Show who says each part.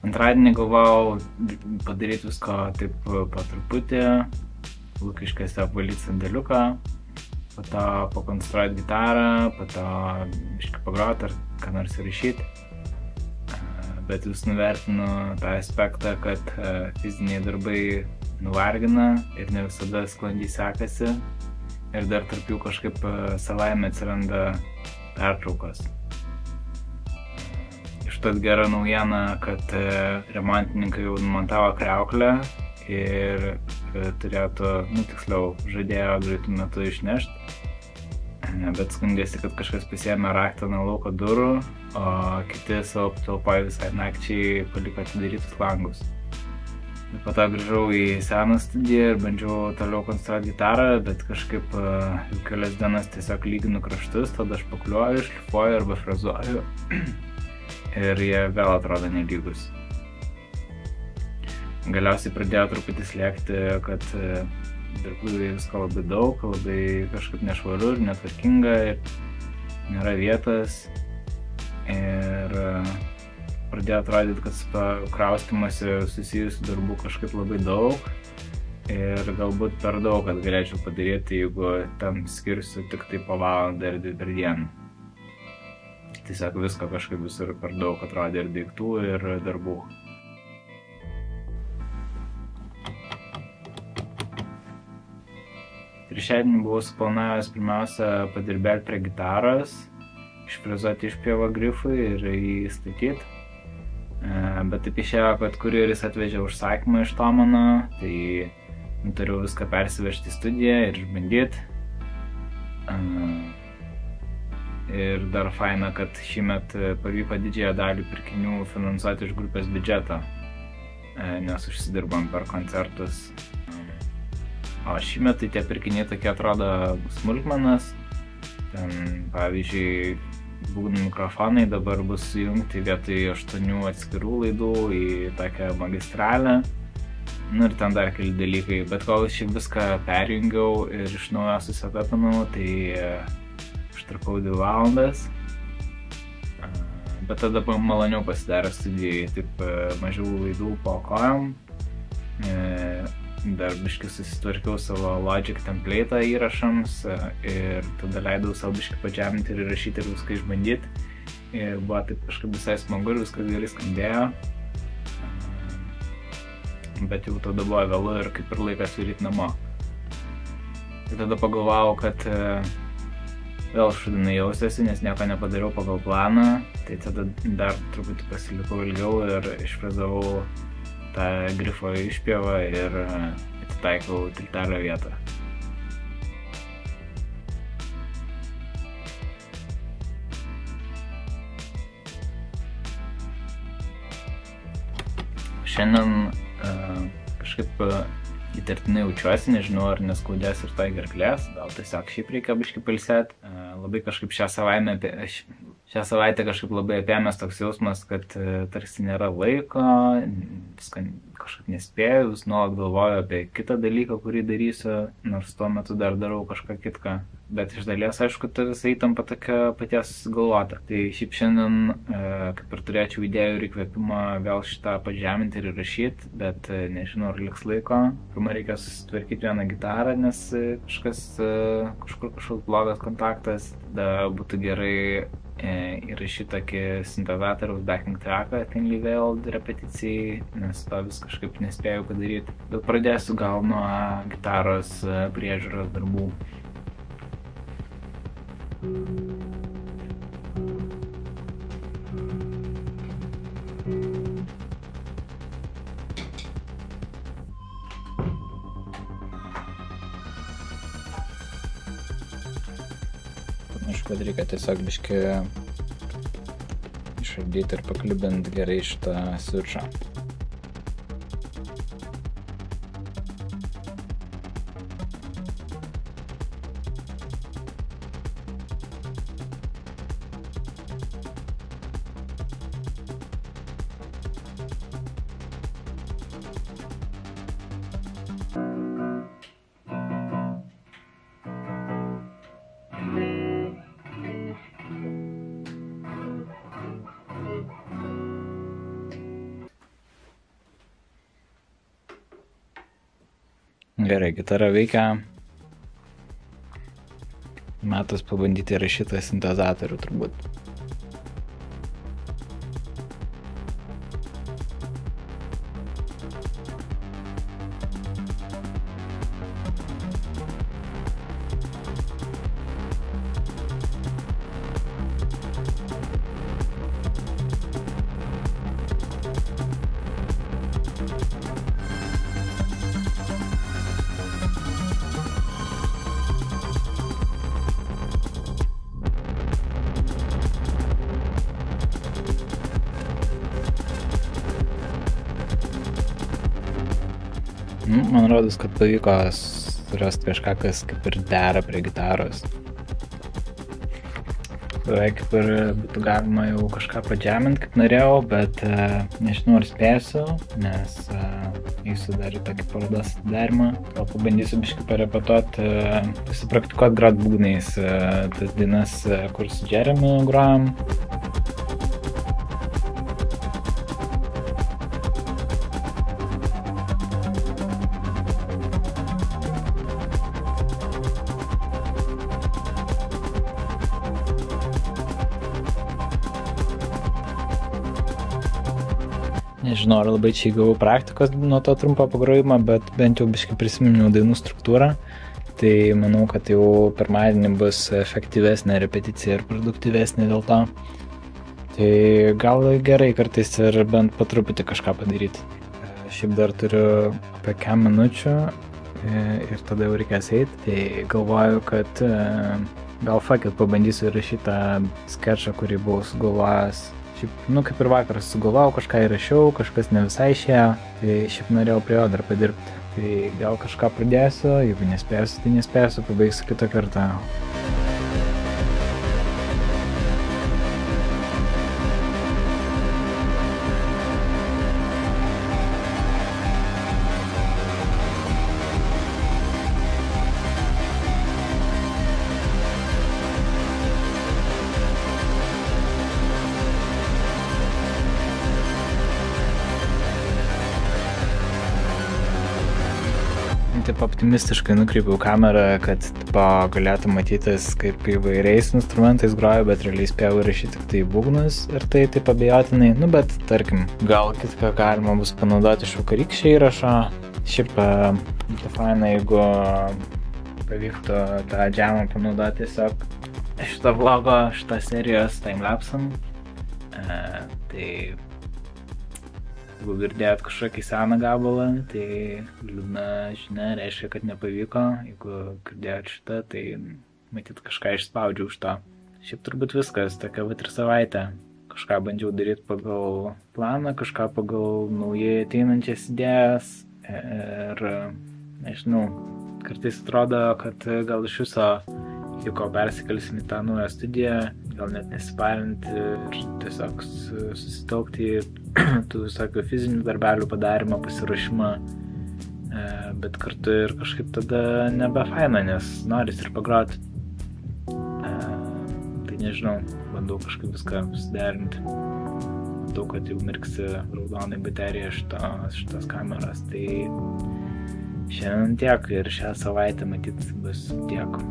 Speaker 1: Antradienį galvojau padaryti visko taip po truputį, Lukiškėse apvalyti sandėliuką, po to pakonstruoti gitarą, po to biškį pagroti ar ką nors įrašyti. Bet vis nuvertinu tą aspektą, kad fiziniai darbai nuvargina ir ne visada sklandžiai sekasi ir dar tarp jų kažkaip savaime atsiranda pertraukos. Ištat gera naujiena, kad remontininkai jau numontavo kriauklę ir turėtų, tiksliau, žadėjo greitų metų išnešti, bet skundėsi, kad kažkas pasiėmė raktą nuo lauko durų, o kiti savo patalpoje visai nakčiai paliko atidarytus langus. Ir po to grįžau į seną studiją ir bandžiau toliau konstruoti gitarą, bet kažkaip jau kelias dienas tiesiog lyginu kraštus, tada aš pakliuoju, šlifuoju arba frazuoju ir jie vėl atrodo nelygus. Galiausiai pradėjo truputį slėgti, kad dirbtuvėje visko labai daug, labai kažkaip nešvaru ir netvarkinga ir nėra vietos. Ir pradėjo atrodyti, kad su kraustymasi susijusių darbų kažkaip labai daug ir galbūt per daug, kad galėčiau padaryti, jeigu tam skirsiu tik tai po valandą ir 2 per dieną. Tiesiog visko kažkaip visur per daug atrodė ir daiktų, ir darbų. Trečiadienį buvau suplanavęs pirmiausia padirbėti prie gitaros, išfrezuoti išpjovą grifui ir jį statyti. Bet taip išėjo, kad kurjeris atvežė užsakymą iš Tomano, tai nutariau viską persivežti į studiją ir išbandyti. Ir dar faina, kad šįmet pavyko didžiąją dalį pirkinių finansuoti iš grupės biudžeto, nes užsidirbom per koncertus. O šįmet tai tie pirkiniai tokie atrodo smulkmenas. Ten, pavyzdžiui, būgnų mikrofonai dabar bus sujungti vietoj 8 atskirų laidų į tokią magistralę. Ir ten dar keli dalykai, bet kol šiaip viską perjungiau ir iš naujo susetapinau, tai užtrukau 2 valandas. Bet tada maloniau pasidarė studijai, taip mažiau laidų po kojom. Dar biškį susitvarkiau savo Logic template'ą įrašams ir tada leidau savo biškį padžeminti ir įrašyti ir viską išbandyti. Ir buvo taip kažkaip visai smagu ir viskas gerai skambėjo. Bet jau tada buvo vėlu ir kaip ir laikas varyti namo. Ir tada pagalvojau, kad vėl šudinai jausiuosi, nes nieko nepadariau pagal planą. Tai tada dar truputį pasilikau ilgiau ir išfrazavau tą grifo išpjovą ir atitaikau tiltelio vietą. Šiandien kažkaip įtartinai jaučiuosi, nežinau ar neskaudės ir tai gerklės, gal tiesiog šiaip reikia biškį pailsėti. Labai kažkaip šią savaitę kažkaip labai apėmęs toks jausmas, kad tarsi nėra laiko, viską kažkaip nespėju, vis nuolat galvoju apie kitą dalyką, kurį darysiu, nors tuo metu dar darau kažką kitką. Bet iš dalies, aišku, ta visa įtampa tokia paties susigalvota. Tai šiaip šiandien kaip ir turėčiau idėjų ir įkvėpimą vėl šitą pažeminti ir įrašyti, bet nežinau, ar liks laiko. Pirma, reikia susitvarkyti vieną gitarą, nes kažkoks blogas kontaktas. Tada būtų gerai įrašyti tokį sintezatoriaus backing tracką Thinly Veiled repeticijai, nes to vis kažkaip nespėjau padaryti. Bet pradėsiu gal nuo gitaros priežiūros darbų. Aišku, kad reikia tiesiog biškį išardyti ir paklibinti gerai šitą switchą. Gerai, gitara veikia. Metas pabandyti rašyti sintezatorių turbūt. Man rodos, kad pavyko surasti kažką, kas kaip ir dera prie gitaros. Beveik kaip ir būtų galima jau kažką padžemint, kaip norėjau, bet nežinau, ar spėsiu, nes eisiu dar į tokį parodos atidarymą. Gal pabandysiu biškį parepetuoti, pasipraktikuoti grot būgnais tas dainas, kur su Jeremy grojam. Nežinau, ar labai čia įgavau praktikos nuo to trumpo pagrojimo, bet bent jau biškai prisiminiau dainų struktūrą. Tai manau, kad jau pirmadienį bus efektyvesnė repeticija ir produktyvesnė dėl to. Tai gal gerai kartais ir bent po truputį kažką padaryti. Šiaip dar turiu apie 5 minučių ir tada jau reikės eiti. Tai galvoju, kad gal pabandysiu įrašyti tą sketšą, kurį buvau sugalvojęs. Šiaip, kaip ir vakar sugalvojau, kažką įrašiau, kažkas ne visai išėjo, tai šiaip norėjau prie jo dar padirbti. Tai gal kažką pradėsiu, jeigu nespėsiu, tai nespėsiu, pabaigsiu kitą kartą. Taip optimistiškai nukreipiau kamerą, kad galėtų matytis, kaip įvairiais instrumentais groju, bet realiai spėjau įrašyti tik tai būgnus ir tai taip abejotinai. Bet tarkim, gal kitką galima bus panaudoti iš vakarykščio įrašo. Šiaip tai faina, jeigu pavyktų tą džemą panaudoti tiesiog šito vlogo, šitos serijos timelapsam. Tai jeigu girdėjot kažkokį seną gabalą, tai liūdna žinia, reiškia, kad nepavyko. Jeigu girdėjot šitą, tai matyt kažką išspaudžiau už to. Šiaip turbūt viskas, tokia vat ir savaitė. Kažką bandžiau daryti pagal planą, kažką pagal naujai ateinančias idėjas. Ir nežinau, kartais atrodo, kad gal iš viso, jeigu persikelsim į tą naują studiją, gal net nesiparinti ir tiesiog susitelkti į tų visokių fizinių darbelių padarymą, pasiruošimą, bet kartu ir kažkaip tada nebefaina, nes noris ir pagroti. Tai nežinau, bandau kažkaip viską susiderinti. Matau, kad jau mirksi raudonai baterija šitos kameros, tai šiandien tiek ir šią savaitę matyt bus tiek.